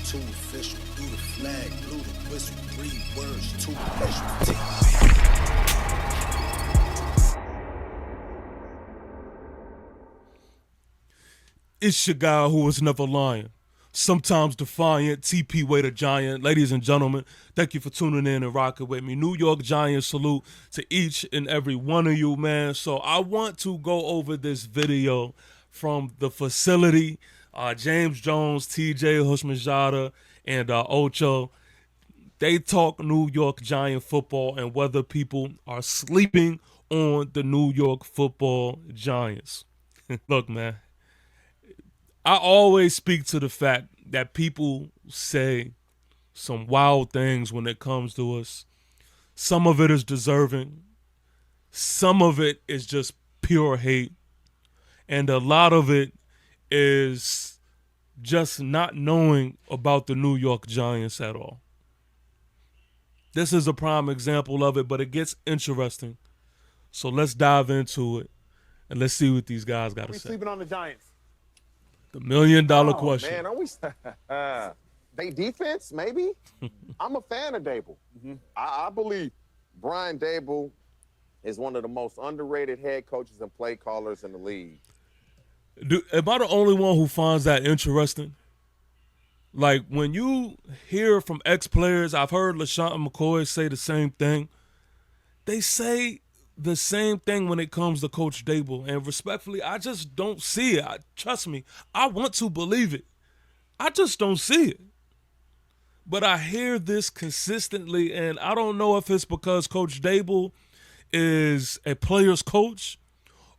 too official. Through the flag, blew the whistle. 3 words, 2 initials. It's your guy who was never lying, sometimes defiant, TP Way the Giant. Ladies and gentlemen, thank you for tuning in and rocking with me. New York Giants salute to each and every one of you, man. So I want to go over this video from the facility. James Jones, TJ Houshmandzadeh, and Ocho. They talk New York Giant football and whether people are sleeping on the New York football Giants. Look, man, I always speak to the fact that people say some wild things when it comes to us. Some of it is deserving. Some of it is just pure hate. And a lot of it is just not knowing about the New York Giants at all. This is a prime example of it, but it gets interesting. So let's dive into it and let's see what these guys got to say. Sleeping on the Giants. The $1 million question. Man, are we? They defense, maybe. I'm a fan of Dable. I believe Brian Dable is one of the most underrated head coaches and play callers in the league. Am I the only one who finds that interesting? Like, when you hear from ex-players, I've heard LaShawn McCoy say the same thing. They say the same thing when it comes to Coach Dable. And respectfully, I just don't see it. Trust me, I want to believe it. I just don't see it. But I hear this consistently, and I don't know if it's because Coach Dable is a player's coach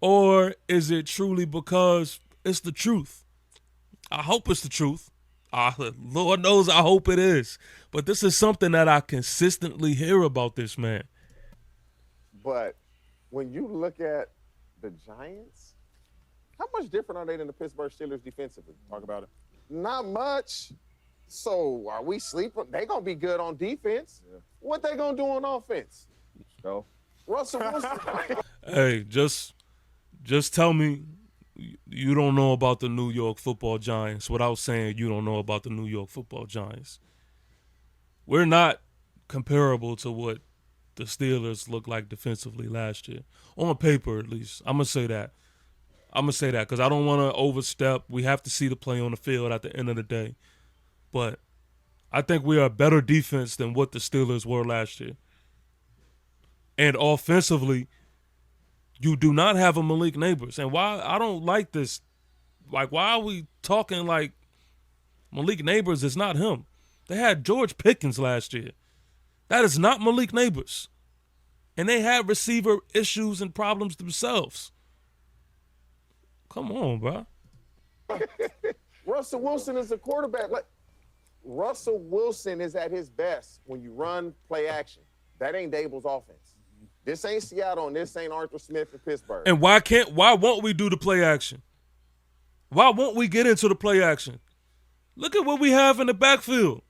or is it truly because it's the truth. I hope it's the truth. Lord knows I hope it is. But this is something that I consistently hear about this man. But when you look at the Giants, how much different are they than the Pittsburgh Steelers defensively? Talk about it. Not much. So are we sleeping? They gonna be good on defense. Yeah. What they gonna do on offense? Go. Russell Wilson. Hey, just tell me you don't know about the New York Football Giants without saying you don't know about the New York Football Giants. We're not comparable to what the Steelers looked like defensively last year. On paper, at least. I'm going to say that. Because I don't want to overstep. We have to see the play on the field at the end of the day. But I think we are a better defense than what the Steelers were last year. And offensively, you do not have a Malik Nabers. And why I don't like this, like, why are we talking like Malik Nabers is not him? They had George Pickens last year. That is not Malik Nabers. And they had receiver issues and problems themselves. Come on, bro. Russell Wilson is a quarterback. Russell Wilson is at his best when you run play action. That ain't Dable's offense. This ain't Seattle and this ain't Arthur Smith in Pittsburgh. And why won't we do the play action? Why won't we get into the play action? Look at what we have in the backfield.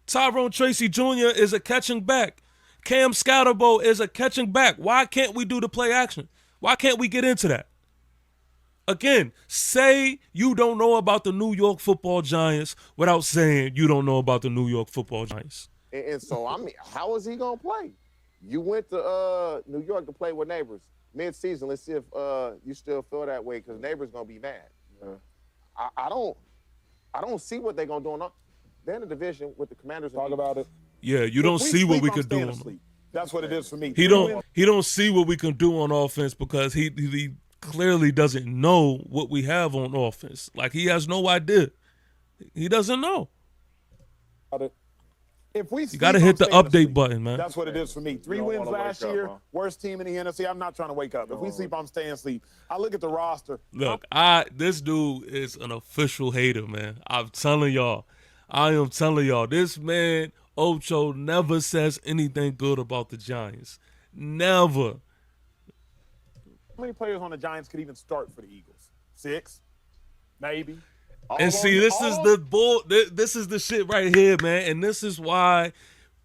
Tyrone Tracy Jr. is a catching back. Cam Scatterbo is a catching back. Why can't we do the play action? Why can't we get into that? Again, say you don't know about the New York Football Giants without saying you don't know about the New York Football Giants. And so, I mean, how is he going to play? You went to New York to play with Neighbors mid-season. Let's see if you still feel that way because Neighbors going to be mad. Yeah. I don't see what they're going to do. They're in the division with the Commanders. Talk about it. Yeah, you don't see what we could do on. That's what it is for me. He don't see what we can do on offense because he clearly doesn't know what we have on offense. Like, he has no idea. He doesn't know. If we you got to hit the update button, man. That's what it is for me. 3 wins last year, worst team in the NFC. I'm not trying to wake up. If we sleep, I'm staying asleep. I look at the roster. Look, this dude is an official hater, man. I'm telling y'all. I am telling y'all. This man, Ocho, never says anything good about the Giants. Never. How many players on the Giants could even start for the Eagles? 6? Maybe. And see, this is the shit right here, man. And this is why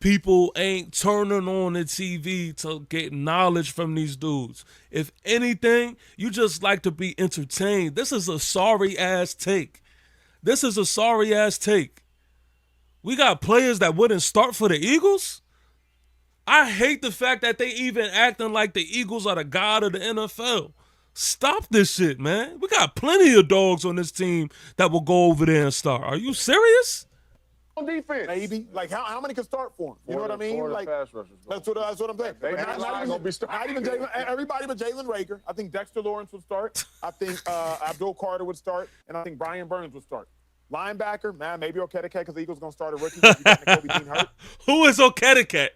people ain't turning on the TV to get knowledge from these dudes. If anything, you just like to be entertained. This is a sorry-ass take. This is a sorry-ass take. We got players that wouldn't start for the Eagles? I hate the fact that they even acting like the Eagles are the god of the NFL. Stop this shit, man. We got plenty of dogs on this team that will go over there and start. Are you serious? On defense. Maybe. Like, how many can start for him? You know what I mean? Like, pass rushers, that's what I'm saying. Not even Jalen, everybody but Jalen Rager. I think Dexter Lawrence would start. I think Abdul Carter would start. And I think Brian Burns would start. Linebacker, man, maybe Okedikat because the Eagles going to start a rookie because you got Nakobe Dean hurt. Who is Okedikat?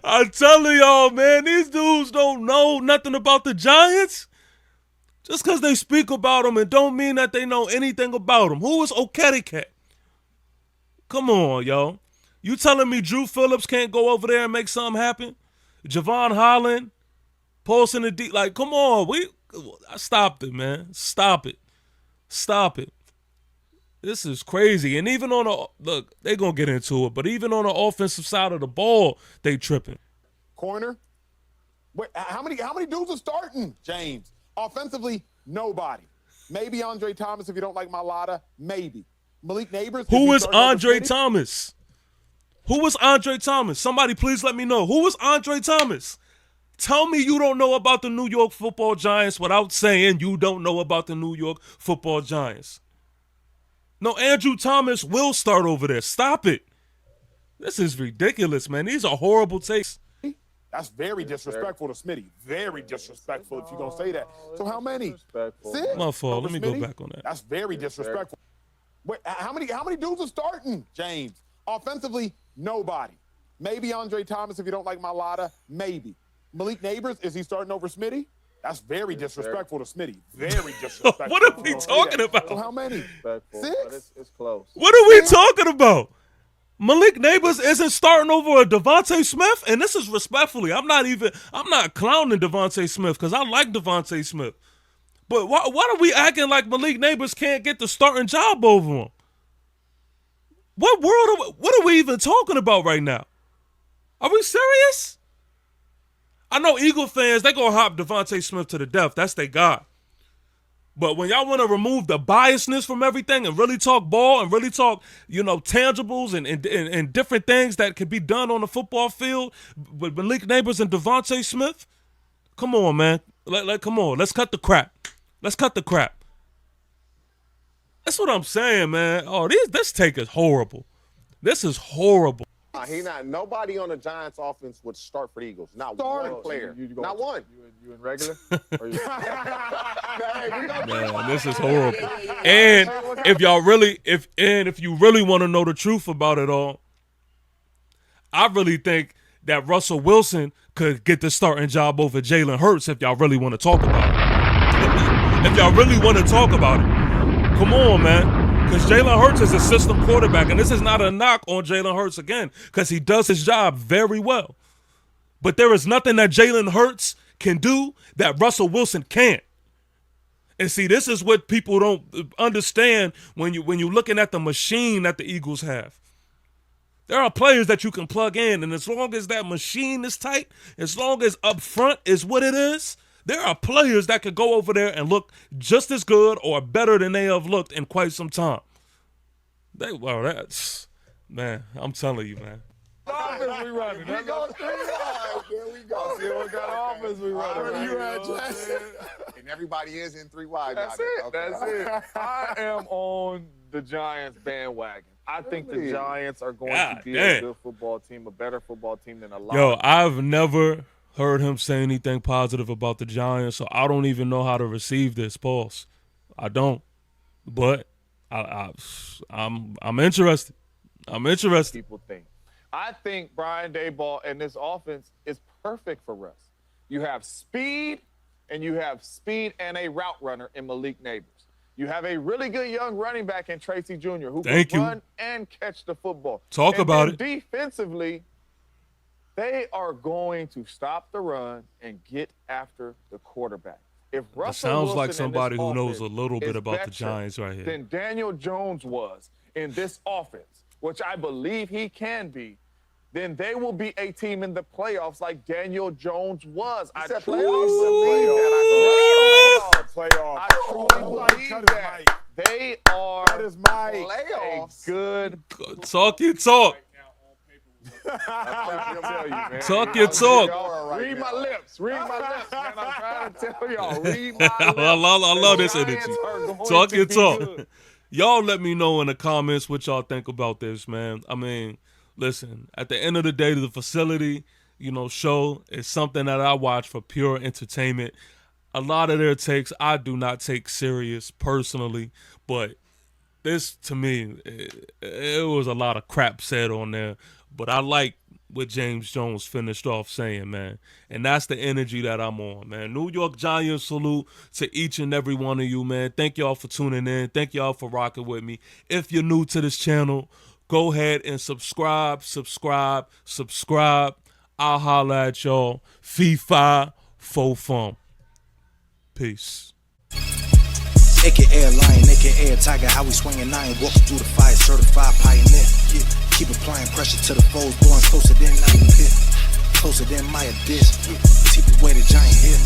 I'm telling y'all, man, these dudes don't know nothing about the Giants. Just because they speak about them, it don't mean that they know anything about them. Who is Okedikat? Come on, yo. You telling me Drew Phillips can't go over there and make something happen? Javon Holland, posting the deep. Like, come on. I stopped it, man. Stop it. This is crazy. And even on look, they're going to get into it, but even on the offensive side of the ball, they tripping. Corner? Wait, how many dudes are starting, James? Offensively, nobody. Maybe Andre Thomas if you don't like Mailata. Maybe. Malik Neighbors. Who is Andre Thomas? Who is Andre Thomas? Somebody please let me know. Who is Andre Thomas? Tell me you don't know about the New York Football Giants without saying you don't know about the New York Football Giants. No, Andrew Thomas will start over there. Stop it. This is ridiculous, man. These are horrible takes. That's very disrespectful to Smitty. Very disrespectful if you're going to say that. So how many? 6? My fault. Let me go back on that. That's very disrespectful. Wait, how many dudes are starting, James? Offensively, nobody. Maybe Andre Thomas if you don't like Mailata. Maybe. Malik Neighbors, is he starting over Smitty? That's very disrespectful to Smitty. Very disrespectful. What are we talking about? So how many? 6? It's close. What are we talking about? Malik Neighbors isn't starting over a Devontae Smith, and this is respectfully. I'm not clowning Devontae Smith because I like Devontae Smith. But why are we acting like Malik Neighbors can't get the starting job over him? What are we even talking about right now? Are we serious? I know Eagle fans, they gonna hop Devontae Smith to the death. That's their guy. But when y'all want to remove the biasness from everything and really talk ball and really talk, tangibles and different things that can be done on the football field with Malik Neighbors and Devontae Smith, come on, man. Come on. Let's cut the crap. That's what I'm saying, man. Oh, this take is horrible. This is horrible. Nobody on the Giants offense would start for the Eagles. Not one player. Not one. You in regular? Man, this is horrible. And if you really want to know the truth about it all, I really think that Russell Wilson could get the starting job over Jalen Hurts if y'all really want to talk about it. If y'all really want to talk about it. Come on, man. Because Jalen Hurts is a system quarterback, and this is not a knock on Jalen Hurts again, because he does his job very well. But there is nothing that Jalen Hurts can do that Russell Wilson can't. And see, this is what people don't understand when you're looking at the machine that the Eagles have. There are players that you can plug in, and as long as that machine is tight, as long as up front is what it is, there are players that could go over there and look just as good or better than they have looked in quite some time. Man, I'm telling you, man. Offense we running. We go 3 wide. There we go. See what kind of offense we running. Where you at, Jay? And everybody is in 3 wide. That's it. Okay. That's it. I am on the Giants bandwagon. I think the Giants are going to be a good football team, a better football team than a lot. Yo, I've never heard him say anything positive about the Giants, so I don't even know how to receive this pulse. I don't. But I'm interested. I'm interested. People think. I think Brian Daboll and this offense is perfect for Russ. You have speed and a route runner in Malik Neighbors. You have a really good young running back in Tracy Jr. who can run and catch the football. Talk about it. Defensively, they are going to stop the run and get after the quarterback. If Russell sounds Wilson like somebody who knows a little bit about better the Giants right here than Daniel Jones was in this offense, which I believe he can be, then they will be a team in the playoffs like Daniel Jones was. I truly believe that. Playoff. I truly believe Cut his that. mic. They are Cut his mic. a good. Talk your talk. I'll tell you, man. Talk your talk. Y'all read my lips. Read my lips, man. I'm trying to tell y'all. Read my lips. I love this The energy. Giants are going Talk to your be talk. good. Y'all let me know in the comments what y'all think about this, man. I mean, listen, at the end of the day, the facility, show is something that I watch for pure entertainment. A lot of their takes I do not take serious personally, but this, to me, it was a lot of crap said on there. But I like what James Jones finished off saying, man. And that's the energy that I'm on, man. New York Giants salute to each and every one of you, man. Thank y'all for tuning in. Thank y'all for rocking with me. If you're new to this channel, go ahead and subscribe. I'll holla at y'all. Fee Fi Fo Fum. Peace. AKA lion, AKA tiger, how we swinging nine, walking through the fire, certified pioneer. Yeah. Keep applying pressure to the foes, going closer than Nine Pit, closer than Maya Dish. Yeah. TP Way the Giant here.